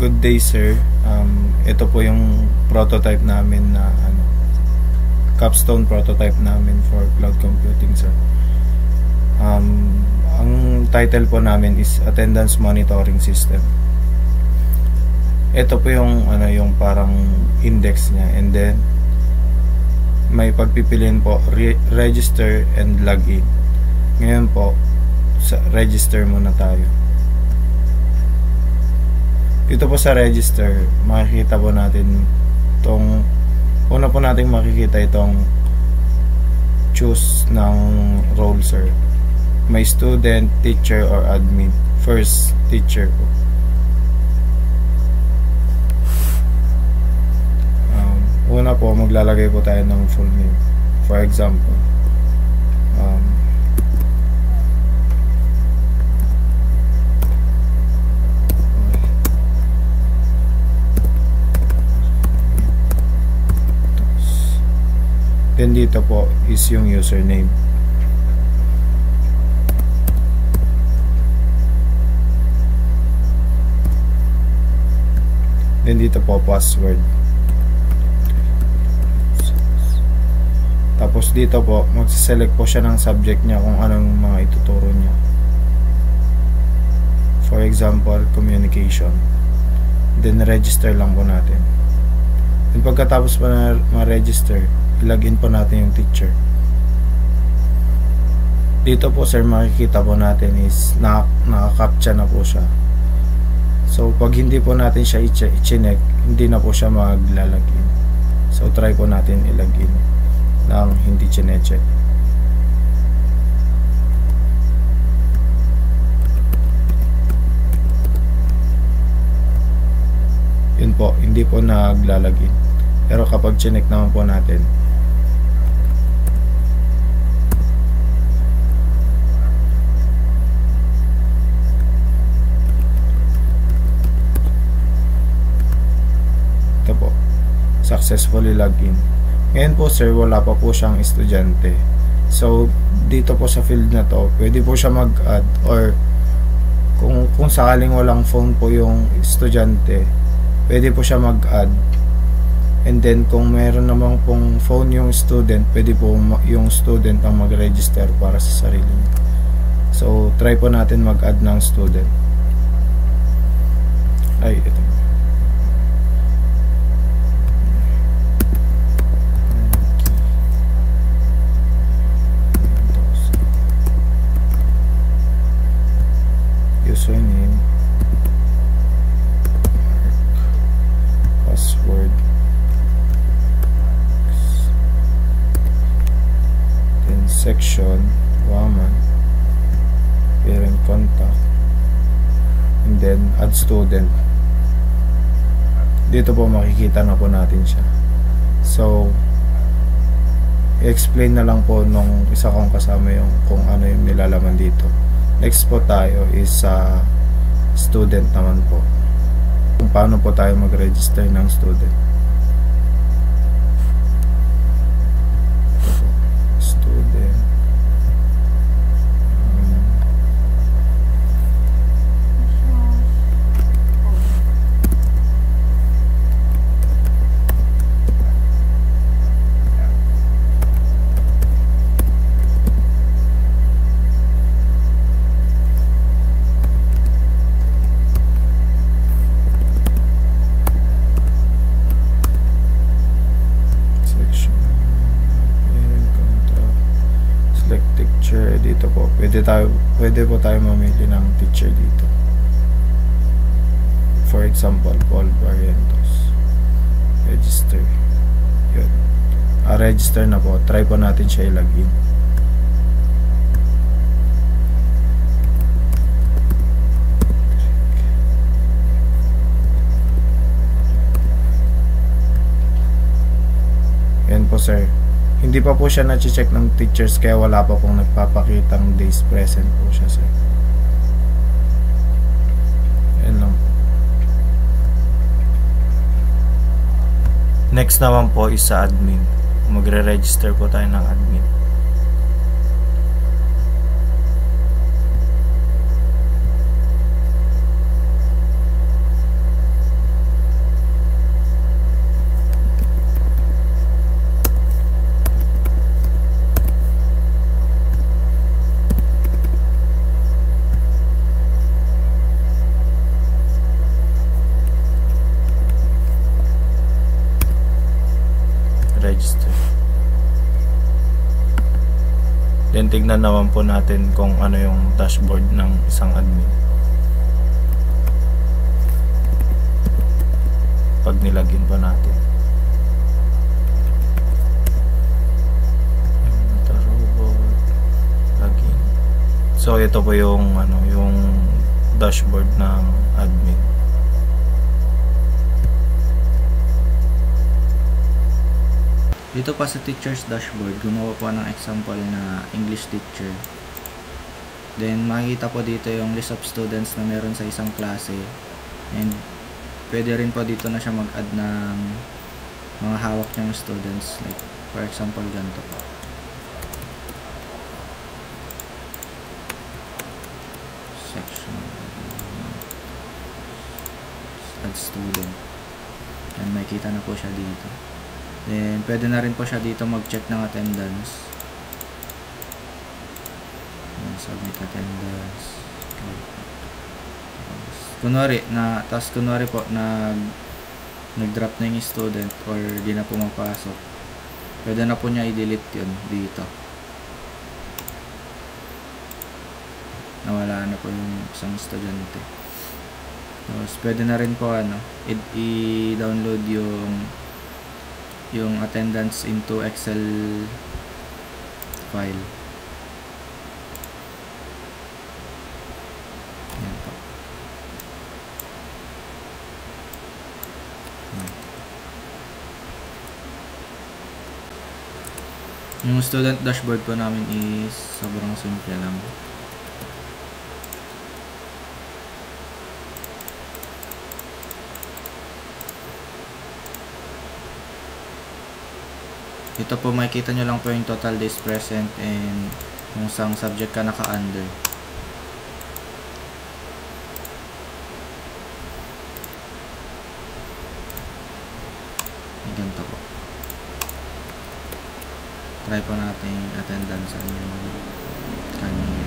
Good day, sir. Ito po yung prototype namin na capstone prototype namin for cloud computing, sir. Ang title po namin is Attendance Monitoring System. Ito po yung yung parang index niya, and then may pagpipiliin po register and login. Ngayon po sa register muna tayo. Dito po sa register, makikita po natin itong una po natin makikita itong choose ng role, sir. May student, teacher, or admin. First, teacher po. Una po, maglalagay po tayo ng full name. For example, then dito po is yung username. Then dito po password. Tapos dito po magse-select po siya ng subject niya kung anong mga ituturo niya. For example, communication. Then register lang po natin. Then pagkatapos po na ma-register, i-login po natin yung teacher. Dito po, sir, makikita po natin is naka-captcha na po siya. So pag hindi po natin siya i-check, hindi na po siya maglalagin. So try po natin i-login nang hindi chinecheck. Yun po, hindi po naglalagin. Pero kapag chineck naman po natin, ito po, successfully login. Ngayon po, sir, wala pa po siyang estudyante. So dito po sa field na to, pwede po siya mag-add, or kung sakaling walang phone po yung estudyante, pwede po siya mag-add. And then kung meron namang pong phone yung student, pwede po yung student ang mag-register para sa sarili niya. So try po natin mag-add ng student. Ay, ito. Username, password, then section, woman, parent contact, and then add student. Dito po makikita na po natin siya. So i-explain na lang po nung isa kong kasama yung kung ano yung nilalaman dito. Next po tayo is sa student naman po. Kung paano po tayo mag-register ng student. Student. Dito po, pwede po tayo mamili ng teacher dito. For example, Paul Barrientos. Register. Yun. Register na po. Try po natin siya i-login. Yan po, sir. Hindi pa po siya na-check ng teachers, kaya wala pa pong nagpapakitang days present po siya, sir. Yan lang. Next naman po is sa admin. Magre-register po tayo ng admin. tignan naman po natin kung ano yung dashboard ng isang admin pag nilagin po natin. Login. So ito po yung yung dashboard ng admin. Dito pa sa teacher's dashboard, gumawa po ng example na English teacher. Then makikita po dito yung list of students na meron sa isang klase, and pwede rin po dito na siya mag-add ng mga hawak niyang students, like for example ganito po. Section add student, and makikita na po siya dito. Then pwede na rin po siya dito mag-check ng attendance. Submit attendance. Kunwari po nag-drop na yung student or di na pumapasok, pwede na po niya i-delete yun dito. Nawala na po yung isang estudyante. Tapos pwede na rin po i-download yung attendance into Excel file. Yan po. Yung student dashboard po namin is sobrang simple lang. Dito po makikita nyo lang po yung total days present and kung saan subject ka naka-under. Ganito po. Try po natin yung attendance yung kanina.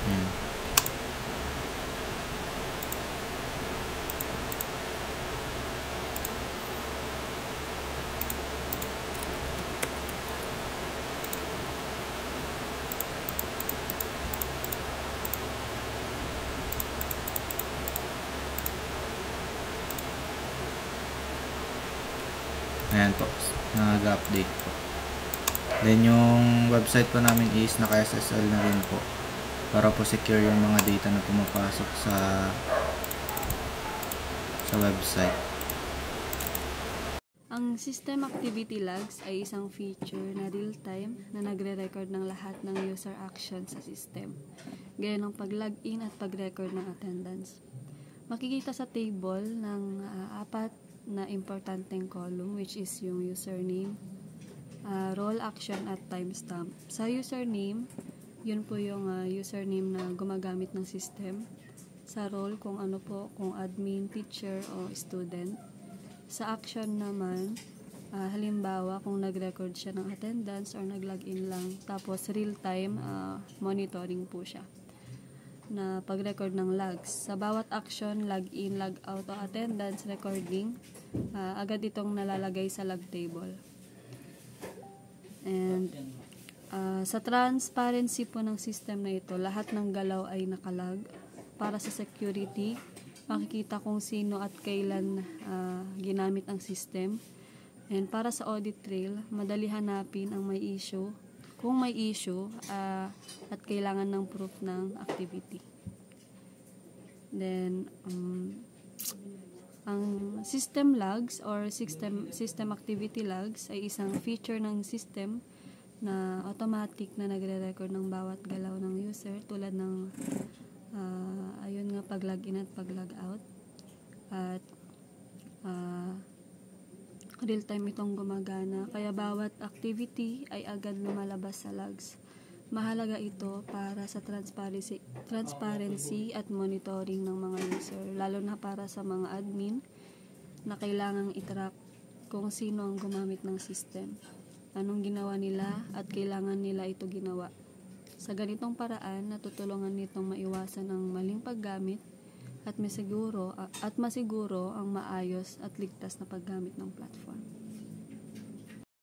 Ayan. Ayan po, nag-update po. Then yung website po namin is naka-SSL na rin po, para po secure yung mga data na pumapasok sa website. Ang System Activity Logs ay isang feature na real-time na nagre-record ng lahat ng user action sa system, gaya ng pag-login at pag-record ng attendance. Makikita sa table ng apat na importanteng column, which is yung username, role, action, at timestamp. Sa username, yun po yung username na gumagamit ng system. Sa role, kung ano po, kung admin, teacher, o student. Sa action naman, halimbawa kung nag-record siya ng attendance or nag-login lang, tapos real-time monitoring po siya na pag-record ng logs. Sa bawat action, log-in, log-out o attendance recording, agad itong nalalagay sa log table. And sa transparency po ng system na ito, lahat ng galaw ay nakalag. Para sa security, makikita kung sino at kailan ginamit ang system. And para sa audit trail, madali hanapin ang may issue, kung may issue at kailangan ng proof ng activity. Then ang system logs or system activity logs ay isang feature ng system na automatic na nagre-record ng bawat galaw ng user, tulad ng ayun nga, pag-login at pag-logout. At real-time itong gumagana, kaya bawat activity ay agad lumalabas sa logs. Mahalaga ito para sa transparency at monitoring ng mga user, lalo na para sa mga admin na kailangang i-track kung sino ang gumamit ng system, anong ginawa nila at kailangan nila ito ginawa. Sa ganitong paraan, natutulungan nitong maiwasan ang maling paggamit at masiguro ang maayos at ligtas na paggamit ng platform.